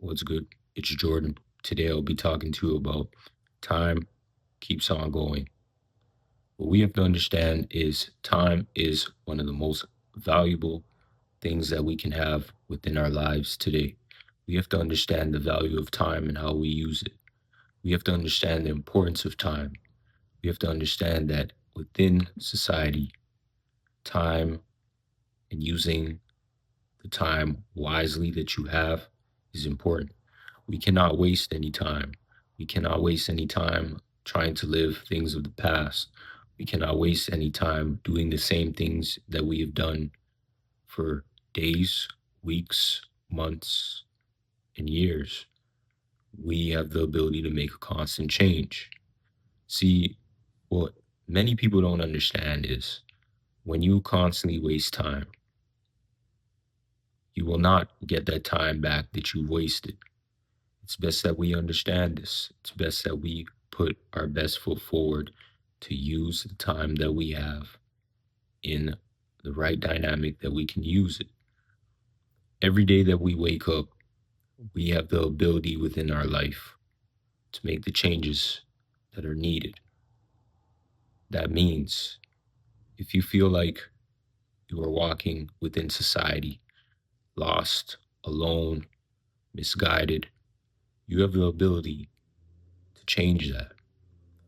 What's good? It's Jordan. Today I'll be talking to you about time keeps on going. What we have to understand is time is one of the most valuable things that we can have within our lives today. We have to understand the value of time and how we use it. We have to understand the importance of time. We have to understand that within society, time and using the time wisely that you have is important. We cannot waste any time. We cannot waste any time trying to live things of the past. We cannot waste any time doing the same things that we have done for days, weeks, months, and years. We have the ability to make a constant change. See, what many people don't understand is when you constantly waste time, you will not get that time back that you wasted. It's best that we understand this. It's best that we put our best foot forward to use the time that we have in the right dynamic that we can use it. Every day that we wake up, we have the ability within our life to make the changes that are needed. That means if you feel like you are walking within society, lost, alone, misguided, you have the ability to change that.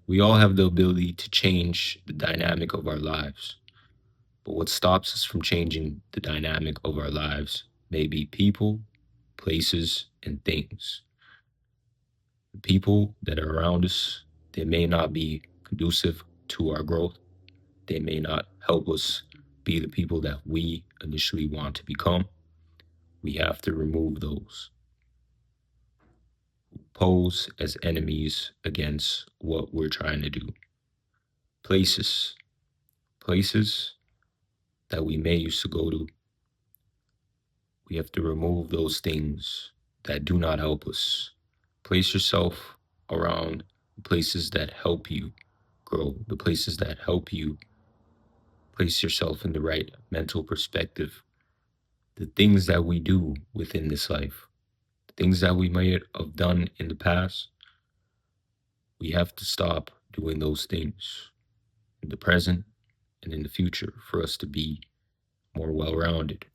We all have the ability to change the dynamic of our lives. But what stops us from changing the dynamic of our lives may be people, places, and things. The people that are around us, they may not be conducive to our growth. They may not help us be the people that we initially want to become. We have to remove those who pose as enemies against what we're trying to do. Places, places that we may used to go to, we have to remove those things that do not help us. Place yourself around places that help you grow, the places that help you place yourself in the right mental perspective. The things that we do within this life, the things that we may have done in the past, we have to stop doing those things in the present and in the future for us to be more well rounded.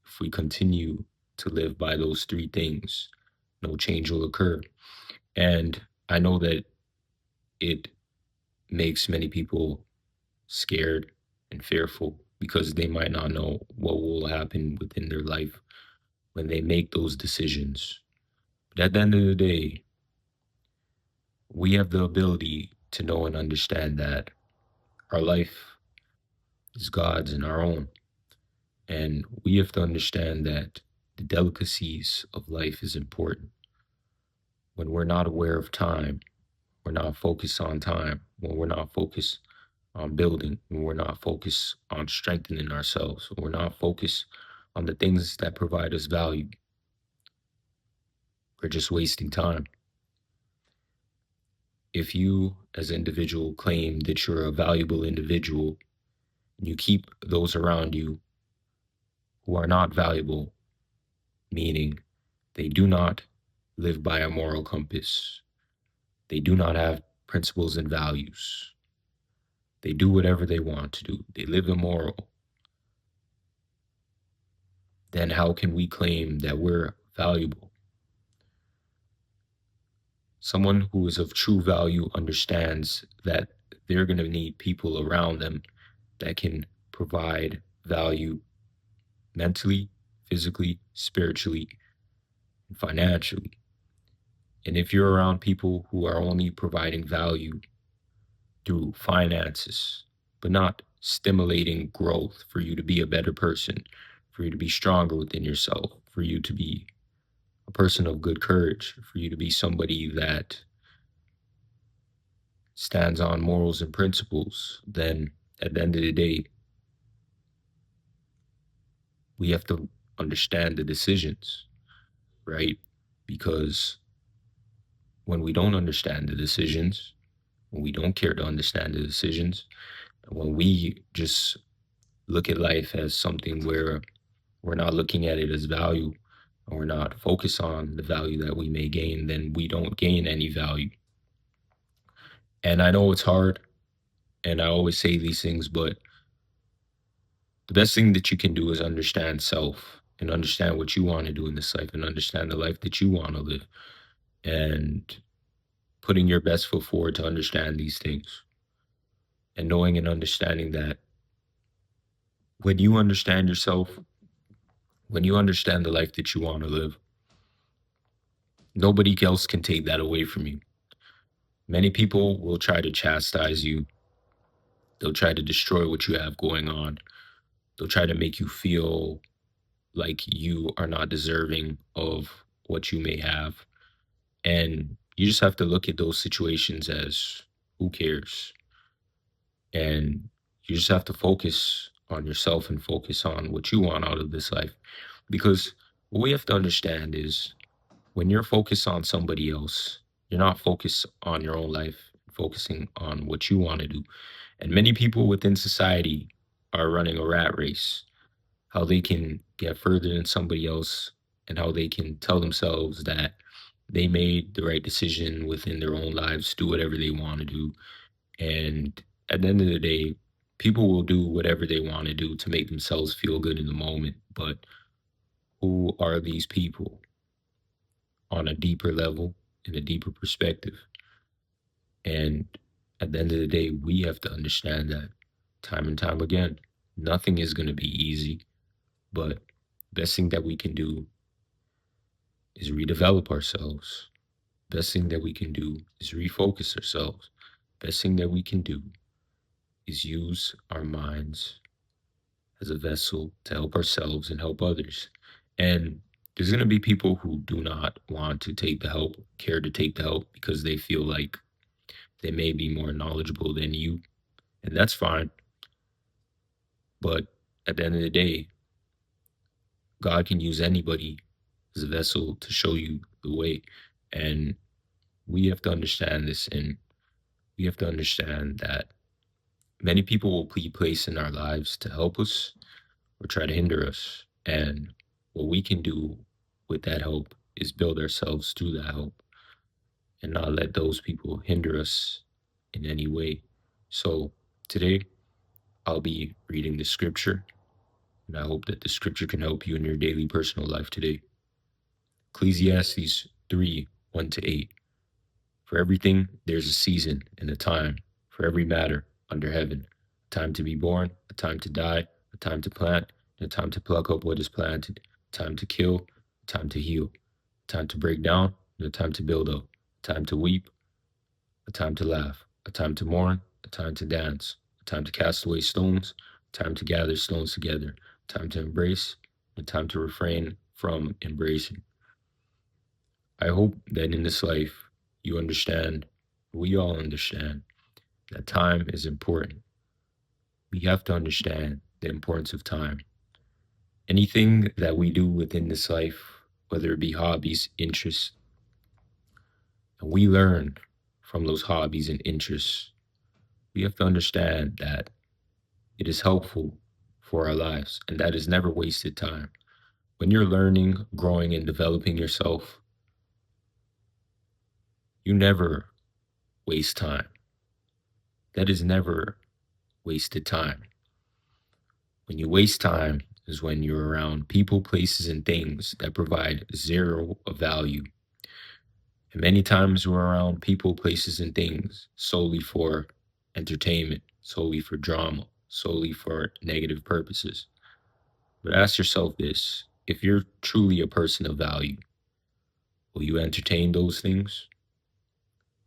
If we continue to live by those three things, no change will occur. And I know that it makes many people scared and fearful because they might not know what will happen within their life when they make those decisions. But at the end of the day, we have the ability to know and understand that our life is God's and our own. And we have to understand that the delicacies of life is important. When we're not aware of time, we're not focused on time, when we're not focused on building, when we're not focused on strengthening ourselves, when we're not focused on the things that provide us value, we're just wasting time. If you, as an individual, claim that you're a valuable individual and you keep those around you who are not valuable, meaning they do not live by a moral compass, they do not have principles and values, they do whatever they want to do, they live immoral, then how can we claim that we're valuable? Someone who is of true value understands that they're going to need people around them that can provide value mentally, physically, spiritually, and financially. And if you're around people who are only providing value through finances, but not stimulating growth for you to be a better person, for you to be stronger within yourself, for you to be a person of good courage, for you to be somebody that stands on morals and principles, then at the end of the day, we have to understand the decisions, right? Because when we don't understand the decisions, when we don't care to understand the decisions, when we just look at life as something where we're not looking at it as value, and we're not focused on the value that we may gain, then we don't gain any value. And I know it's hard, and I always say these things, but the best thing that you can do is understand self and understand what you want to do in this life and understand the life that you want to live and putting your best foot forward to understand these things and knowing and understanding that when you understand yourself, when you understand the life that you want to live, nobody else can take that away from you. Many people will try to chastise you. They'll try to destroy what you have going on. They'll try to make you feel like you are not deserving of what you may have. And you just have to look at those situations as who cares? And you just have to focus on yourself and focus on what you want out of this life. Because what we have to understand is when you're focused on somebody else, you're not focused on your own life, focusing on what you want to do. And many people within society are running a rat race, how they can get further than somebody else and how they can tell themselves that they made the right decision within their own lives, do whatever they want to do. And at the end of the day, people will do whatever they want to do to make themselves feel good in the moment. But who are these people on a deeper level, in a deeper perspective? And at the end of the day, we have to understand that time and time again, nothing is going to be easy. But best thing that we can do is redevelop ourselves. Best thing that we can do is refocus ourselves. Best thing that we can do is use our minds as a vessel to help ourselves and help others. And there's going to be people who do not want to take the help, care to take the help because they feel like they may be more knowledgeable than you. And that's fine. But at the end of the day, God can use anybody as a vessel to show you the way. And we have to understand this. And we have to understand that many people will be placed in our lives to help us or try to hinder us. And what we can do with that help is build ourselves through that help and not let those people hinder us in any way. So today, I'll be reading the scripture, and I hope that the scripture can help you in your daily personal life today. Ecclesiastes 3 1 to 8. For everything, there's a season and a time for every matter under heaven, a time to be born, a time to die, a time to plant, and a time to pluck up what is planted, a time to kill, a time to heal, a time to break down, and a time to build up, a time to weep, a time to laugh, a time to mourn, a time to dance, a time to cast away stones, a time to gather stones together, a time to embrace, and a time to refrain from embracing. I hope that in this life you understand, we all understand, that time is important. We have to understand the importance of time. Anything that we do within this life, whether it be hobbies, interests, and we learn from those hobbies and interests, we have to understand that it is helpful for our lives and that is never wasted time. When you're learning, growing, and developing yourself, you never waste time. That is never wasted time. When you waste time is when you're around people, places, and things that provide zero value. And many times we're around people, places, and things solely for entertainment, solely for drama, solely for negative purposes. But ask yourself this: if you're truly a person of value, will you entertain those things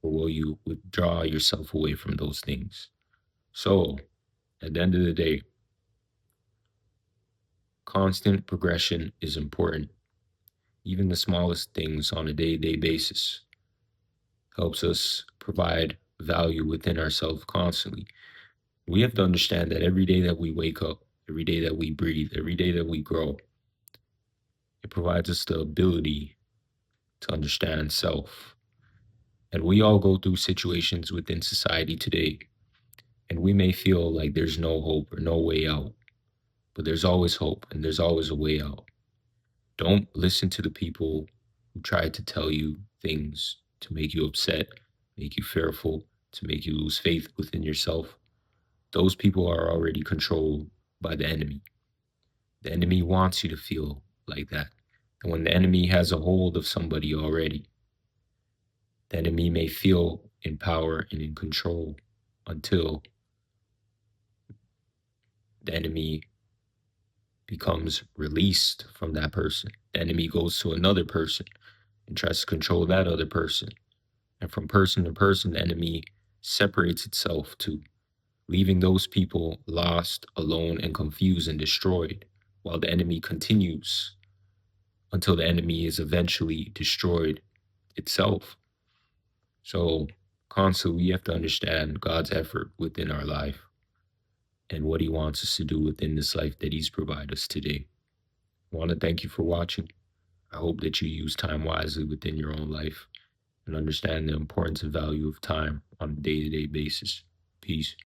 or will you withdraw yourself away from those things? So, at the end of the day, constant progression is important. Even the smallest things on a day to day basis helps us provide value within ourselves constantly. We have to understand that every day that we wake up, every day that we breathe, every day that we grow, it provides us the ability to understand self. And we all go through situations within society today, and we may feel like there's no hope or no way out, but there's always hope and there's always a way out. Don't listen to the people who try to tell you things to make you upset, make you fearful, to make you lose faith within yourself. Those people are already controlled by the enemy. The enemy wants you to feel like that. And when the enemy has a hold of somebody already, the enemy may feel in power and in control until the enemy becomes released from that person. The enemy goes to another person and tries to control that other person. And from person to person, the enemy separates itself to leaving those people lost, alone, and confused and destroyed, while the enemy continues until the enemy is eventually destroyed itself. So constantly, we have to understand God's effort within our life and what he wants us to do within this life that he's provided us today. I want to thank you for watching. I hope that you use time wisely within your own life and understand the importance and value of time on a day-to-day basis. Peace.